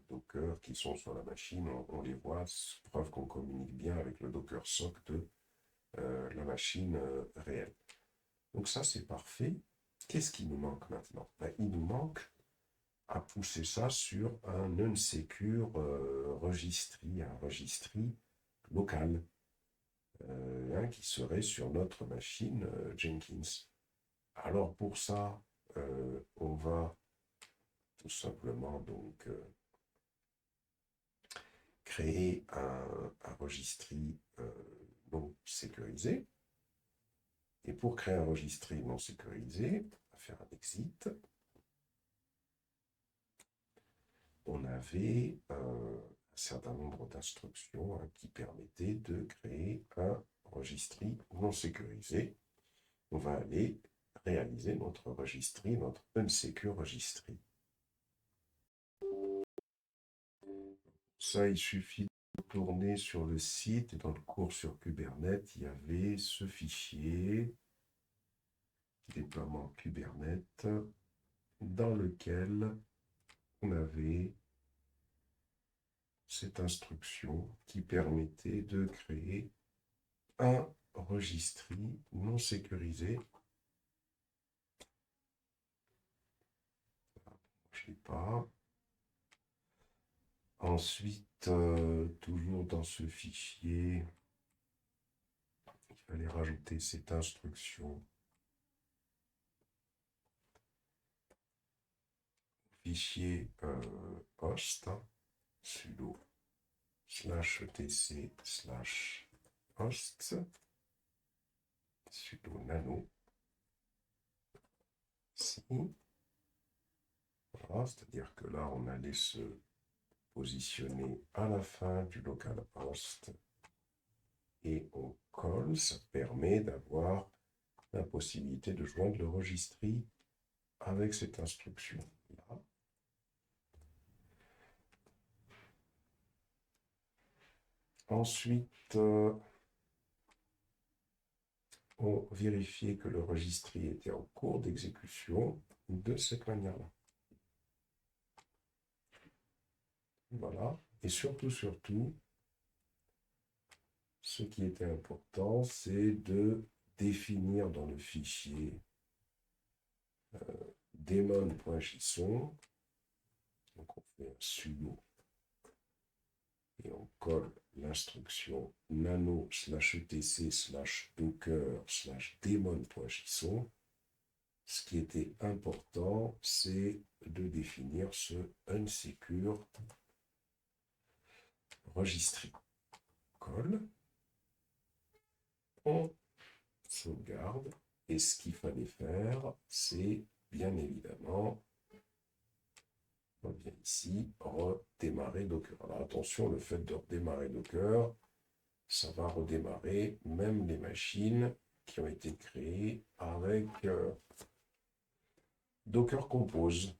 Docker qui sont sur la machine, on les voit, preuve qu'on communique bien avec le Docker SOC de la machine réelle. Donc ça, c'est parfait. Qu'est-ce qui nous manque maintenant? Il nous manque à pousser ça sur un unsecure registry, un registry local, qui serait sur notre machine Jenkins. Alors pour ça, on va tout simplement donc créer un registry non sécurisé. Et pour créer un registry non sécurisé, on va faire un exit. On avait un certain nombre d'instructions hein, qui permettaient de créer un registry non sécurisé. On va aller réaliser notre registry, notre unsecure registry. Ça, il suffit de tourner sur le site et dans le cours sur Kubernetes, il y avait ce fichier déploiement Kubernetes dans lequel on avait cette instruction qui permettait de créer un registry non sécurisé. je l'ai pas. Ensuite, toujours dans ce fichier, il fallait rajouter cette instruction. Fichier host, sudo /etc /host sudo nano. Si. Voilà, c'est-à-dire que là, on allait se positionner à la fin du localhost et on colle. Ça permet d'avoir la possibilité de joindre le registry avec cette instruction-là. Ensuite, on vérifiait que le registry était en cours d'exécution de cette manière-là. Voilà. Et surtout, ce qui était important, c'est de définir dans le fichier daemon.json. Donc on fait un sudo et on colle l'instruction nano /etc/docker/daemon.json. Ce qui était important, c'est de définir ce unsecure registry. Colle. On sauvegarde. Et ce qu'il fallait faire, c'est bien évidemment, on vient ici, redémarrer Docker. Alors attention, le fait de redémarrer Docker, ça va redémarrer même les machines qui ont été créées avec Docker Compose.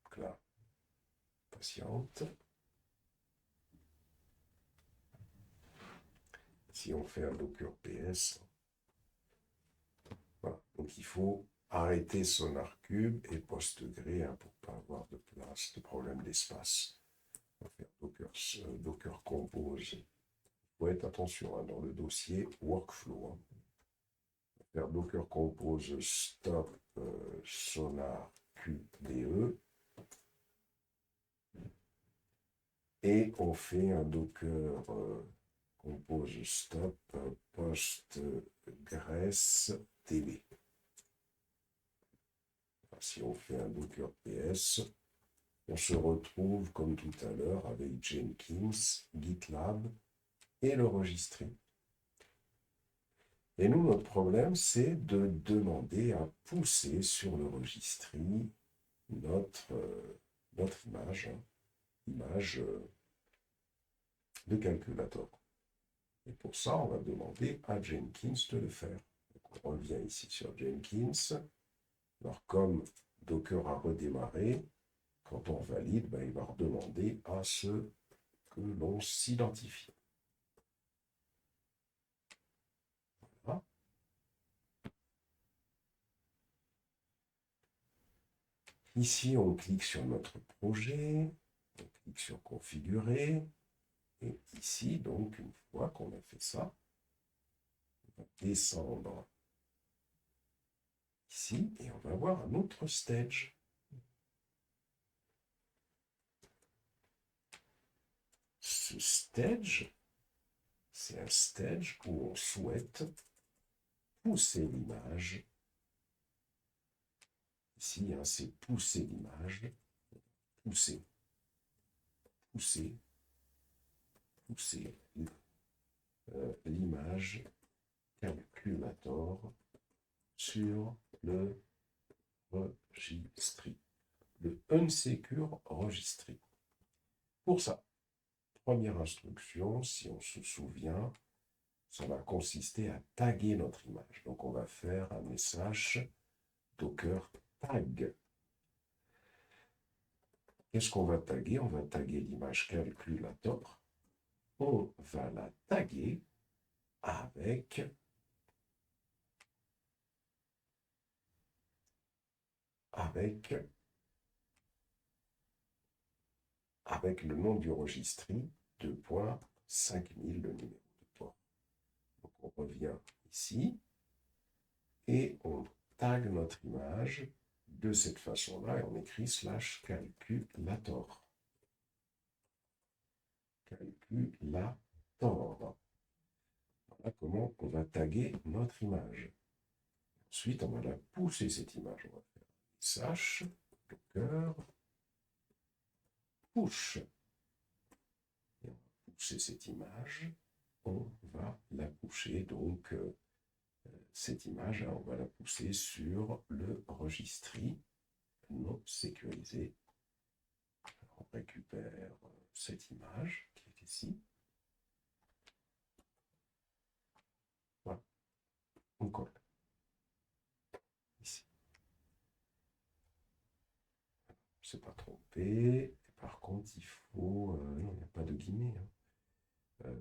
Donc là, patiente. Si on fait un Docker PS, voilà. Donc il faut arrêter SonarCube et PostgreSQL pour ne pas avoir de place, de problème d'espace. On va faire Docker Compose. Il faut être attention dans le dossier workflow. On va faire Docker Compose stop SonarQDE. Et on fait un Docker Compose stop PostgreSQL. Si on fait un Docker PS, on se retrouve comme tout à l'heure avec Jenkins, GitLab et le registry. Et nous, notre problème, c'est de demander à pousser sur le registry notre image, image de calculator. Et pour ça, on va demander à Jenkins de le faire. Donc, on revient ici sur Jenkins. Alors, comme Docker a redémarré, quand on valide, il va redemander à ce que l'on s'identifie. Voilà. Ici, on clique sur notre projet, on clique sur configurer, et ici, donc, une fois qu'on a fait ça, on va descendre ici, et on va voir un autre stage. Ce stage, c'est un stage où on souhaite pousser l'image. Ici, c'est pousser l'image, pousser l'image calculator sur le registry, le unsecure registry. Pour ça, première instruction, si on se souvient, ça va consister à taguer notre image. Donc on va faire un message docker tag. Qu'est-ce qu'on va taguer? On va taguer l'image calculator. On va la taguer avec le nom du registry, 2.5000, le numéro de port. Donc on revient ici. et on tag notre image de cette façon-là et on écrit /calculator. Calculator. Voilà comment on va taguer notre image. Ensuite, on va la pousser cette image. On va faire sh, docker, push. Et on va pousser cette image. On va la pousser. Donc, cette image, on va la pousser sur le registry non sécurisé. On récupère cette image qui est ici. Voilà. On colle. Ici. Je ne sais pas tromper. Par contre, il faut... non, il n'y a pas de guillemets. Voilà.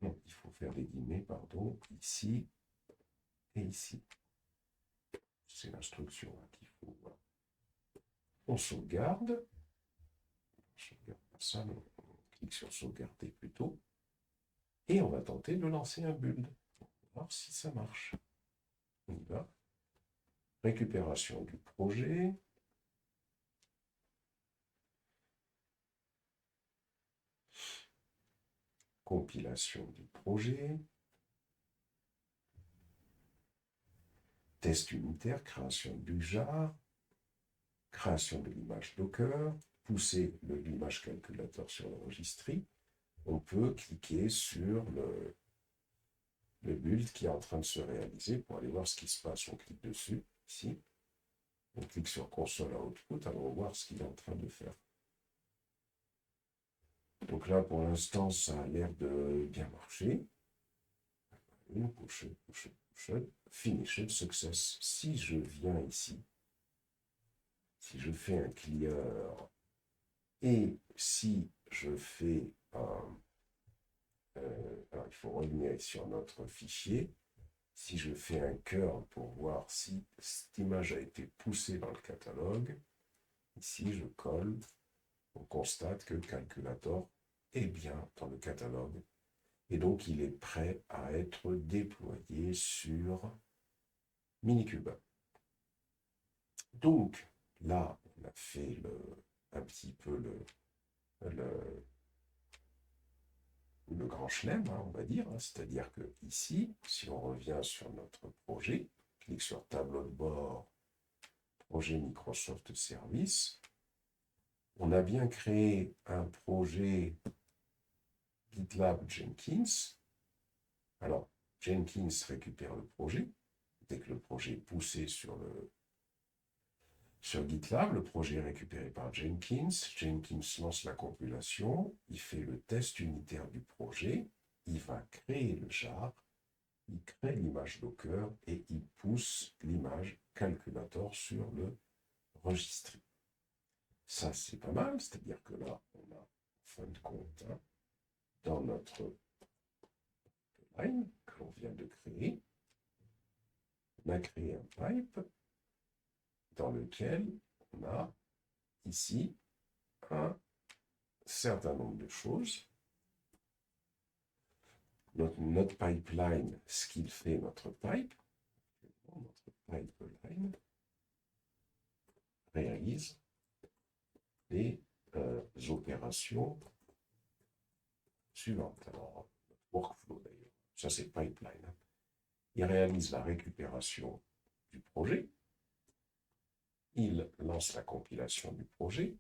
Non, il faut faire des guillemets, pardon, ici et ici. C'est l'instruction qu'il faut. Voilà. On sauvegarde. On sauvegarde ça, on clique sur sauvegarder plutôt. Et on va tenter de lancer un build. On va voir si ça marche. On y va. Récupération du projet. Compilation du projet. Test unitaire, création du jar. Création de l'image Docker. Pousser l'image calculateur sur le registry. On peut cliquer sur le build qui est en train de se réaliser pour aller voir ce qui se passe. On clique dessus, ici. On clique sur console output, allons voir ce qu'il est en train de faire. Donc là, pour l'instant, ça a l'air de bien marcher. Push, finished success. Si je viens ici, si je fais un clear et si je fais alors il faut revenir sur notre fichier. Si je fais un curl pour voir si cette image a été poussée dans le catalogue, ici je colle, on constate que le calculator est bien dans le catalogue et donc il est prêt à être déployé sur Minikube. Donc là, on a fait un petit peu le grand chelem, on va dire. C'est-à-dire que ici, si on revient sur notre projet, clique sur tableau de bord, projet Microsoft Service, on a bien créé un projet GitLab Jenkins. Alors, Jenkins récupère le projet. Dès que le projet est poussé sur GitLab, le projet est récupéré par Jenkins. Jenkins lance la compilation, il fait le test unitaire du projet, il va créer le jar, il crée l'image Docker et il pousse l'image calculator sur le registry. Ça, c'est pas mal, c'est-à-dire que là, on a, en fin de compte, dans notre line que l'on vient de créer, on a créé un pipe dans lequel on a ici un certain nombre de choses. Notre pipeline, ce qu'il fait, notre pipeline réalise les opérations suivantes. Alors, notre workflow d'ailleurs, ça c'est pipeline. Il réalise la récupération du projet, il lance la compilation du projet,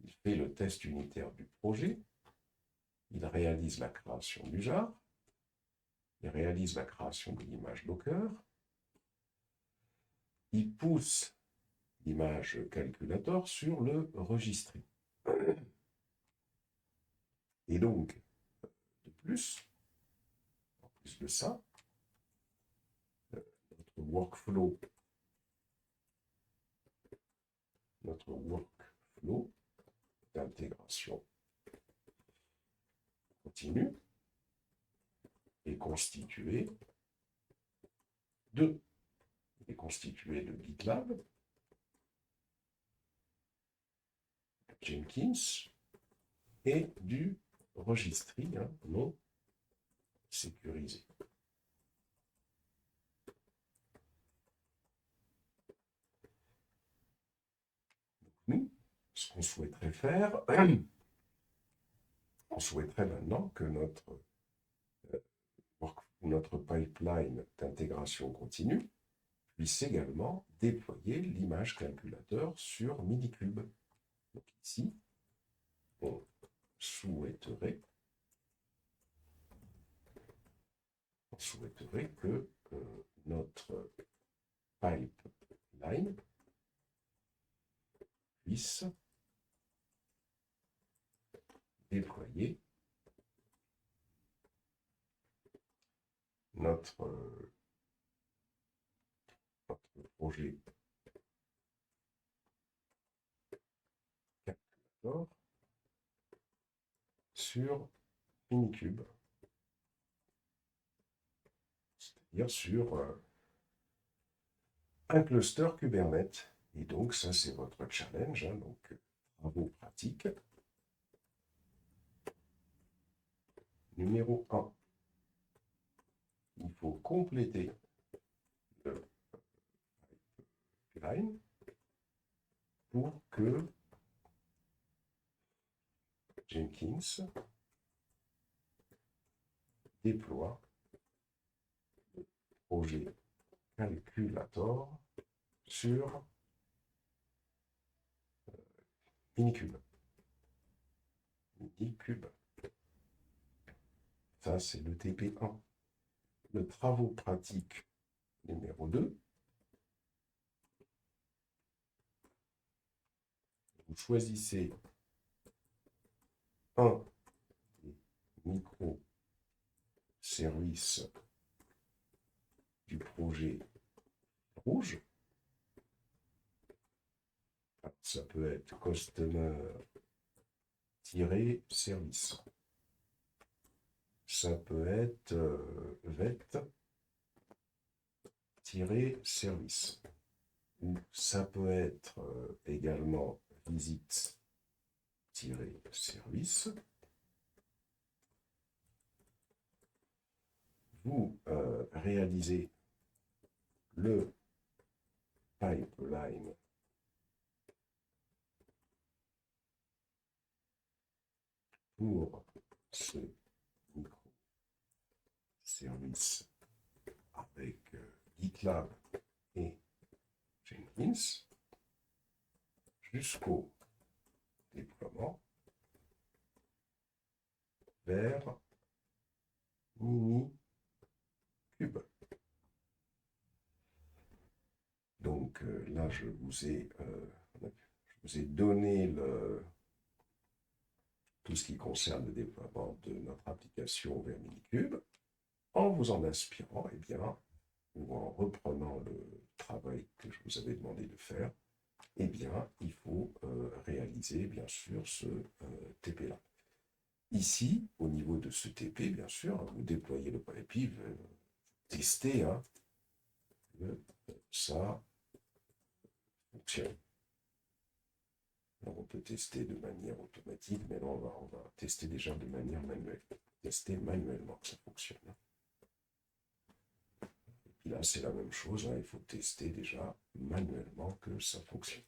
il fait le test unitaire du projet, il réalise la création du jar, il réalise la création de l'image Docker, il pousse l'image calculator sur le registry. Et donc, de plus, en plus de ça, notre workflow d'intégration continue est constitué de GitLab, Jenkins et du registry non sécurisé. ce qu'on souhaiterait faire, on souhaiterait maintenant que notre pipeline d'intégration continue puisse également déployer l'image calculateur sur Minikube. Donc ici, on souhaiterait que notre pipeline puisse déployer notre projet calculator sur Minikube, c'est-à-dire sur un cluster Kubernetes. Et donc, ça, c'est votre challenge. Hein, donc, travaux pratiques. Numéro 1. Il faut compléter le pipeline pour que Jenkins déploie le projet calculator sur Minikube. Minikube. Ça, c'est le TP1. Le travaux pratiques numéro 2. Vous choisissez un des microservices du projet rouge. Ça peut être customer-service. Ça peut être vet-service. Ou ça peut être également visite-service. Vous réalisez le pipeline pour ce microservice avec GitLab et Jenkins jusqu'au déploiement vers Minikube. Donc là, je vous ai donné tout ce qui concerne le déploiement de notre application vers Minikube. En vous en inspirant, eh bien, ou en reprenant le travail que je vous avais demandé de faire, eh bien, il faut réaliser, bien sûr, ce TP-là. Ici, au niveau de ce TP, bien sûr, vous déployez le pipe, testez que ça fonctionne. Alors, on peut tester de manière automatique, mais là, on va tester déjà de manière manuelle. Tester manuellement que ça fonctionne. Et puis là, c'est la même chose, il faut tester déjà manuellement que ça fonctionne.